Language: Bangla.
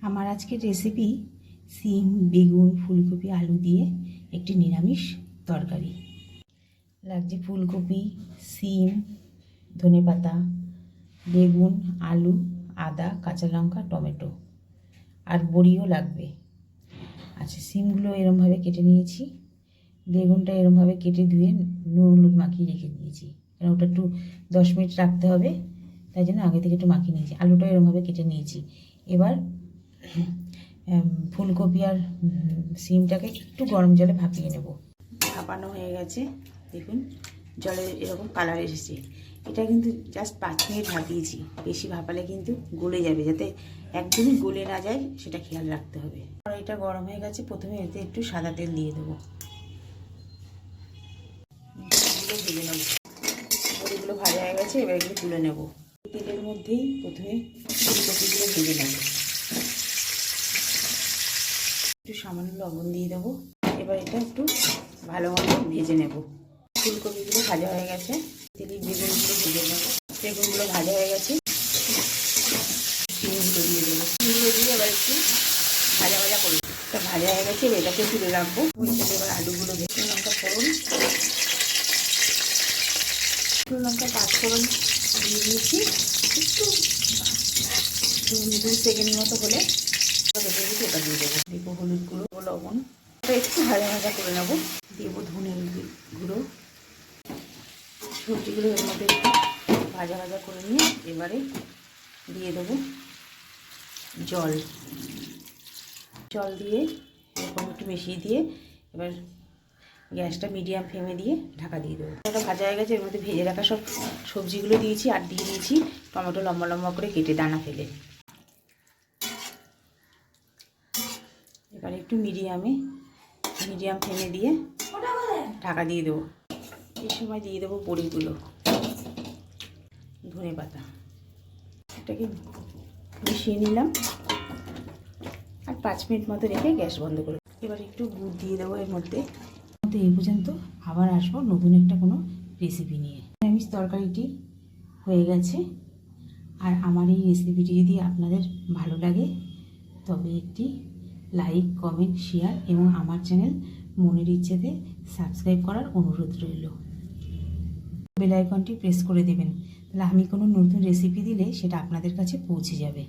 আমার আজকের রেসিপি সিম, বেগুন, ফুলকপি, আলু দিয়ে একটি নিরামিষ তরকারি। লাগছে ফুলকপি, সিম, ধনেপাতা, বেগুন, আলু, আদা, কাঁচা লঙ্কা, টমেটো আর বড়িও লাগবে। আচ্ছা, সিমগুলো এরমভাবে কেটে নিয়েছি, বেগুনটা এরমভাবে কেটে ধুয়ে নুন হলুদ মাখিয়ে রেখে দিয়েছি, কারণ ওটা একটু 10 মিনিট রাখতে হবে, তাই জন্য আগে থেকে একটু মাখিয়ে নিয়েছি। আলুটা এরমভাবে কেটে নিয়েছি। এবার ফুলকপি আর সিমটাকে একটু গরম জলে ভাপিয়ে নেব। ভাপানো হয়ে গেছে, দেখুন জলে এরকম কালার এসেছে। এটা কিন্তু জাস্ট 5 মিনিট ভাপিয়েছি, বেশি ভাপালে কিন্তু গলে যাবে, যাতে একদমই গলে না যায় সেটা খেয়াল রাখতে হবে। আর এটা গরম হয়ে গেছে, প্রথমে এতে একটু সাদা তেল দিয়ে দেবো, ভেজে নেব। বড়িগুলো ভাজা হয়ে গেছে, এবার এগুলো তুলে নেব। তেলের মধ্যেই প্রথমে ফুলকপিগুলো ভেজে নেব, একটু সামান্য লবণ দিয়ে দেবো। এবার এটা একটু ভালো মতো ভেজে নেব। ফুলকপিগুলো ভাজা হয়ে গেছে, তেলে বেগুনগুলো ভেজে নেব। বেগুনগুলো ভাজা হয়ে গেছে, সিমগুলো দিয়ে দেবো। সিমগুলো দিয়ে এবার একটু ভাজা ভাজা করবো। এটা ভাজা হয়ে গেছে, এটাকে তুলে রাখবো। এবার আলুগুলো ভেজে, লঙ্কা ফোড়ন, লঙ্কা পাঁচফোড়ন দিয়ে দিয়েছি। একটু 2 সেকেন্ড মতো হলে ভেজে দিয়েছি, ওটা দিয়ে দেবো। দেবো হলুদ গুঁড়ো, লবণ, ওটা একটু ভাজা ভাজা করে নেবো। দেবো ধনে গুঁড়ো। সবজিগুলো এর মধ্যে একটু ভাজা ভাজা করে নিয়ে এবারে দিয়ে দেবো জল। জল দিয়ে এরকম একটু মিশিয়ে দিয়ে এবার গ্যাসটা মিডিয়াম ফ্লেমে দিয়ে ঢাকা দিয়ে দেবো। ওটা ভাজা হয়ে গেছে, এর মধ্যে ভেজে রাখা সব সবজিগুলো দিয়েছি আর দিয়ে দিয়েছি টমেটো লম্বা লম্বা করে কেটে দানা ফেলে। এবার একটু মিডিয়াম ফ্লেমে দিয়ে ঢাকা দিয়ে দেবো। এই সময় দিয়ে দেবো বড়িগুলো, ধনেপাতা, এটাকে মিশিয়ে নিলাম আর 5 মিনিট মতো রেখে গ্যাস বন্ধ করে। এবার একটু গুড় দিয়ে দেবো এর মধ্যে। এই পর্যন্ত আবার আসবো নতুন একটা কোনো রেসিপি নিয়ে। নিরামিষ তরকারিটি হয়ে গেছে। আর আমার এই রেসিপিটি যদি আপনাদের ভালো লাগে তবে একটি লাইক, কমেন্ট, শেয়ার এবং আমার চ্যানেল মনের ইচ্ছেতে সাবস্ক্রাইব করার অনুরোধ রইল। বেল আইকনটি প্রেস করে দেবেন, তাহলে আমি কোনো নতুন রেসিপি দিলে সেটা আপনাদের কাছে পৌঁছে যাবে।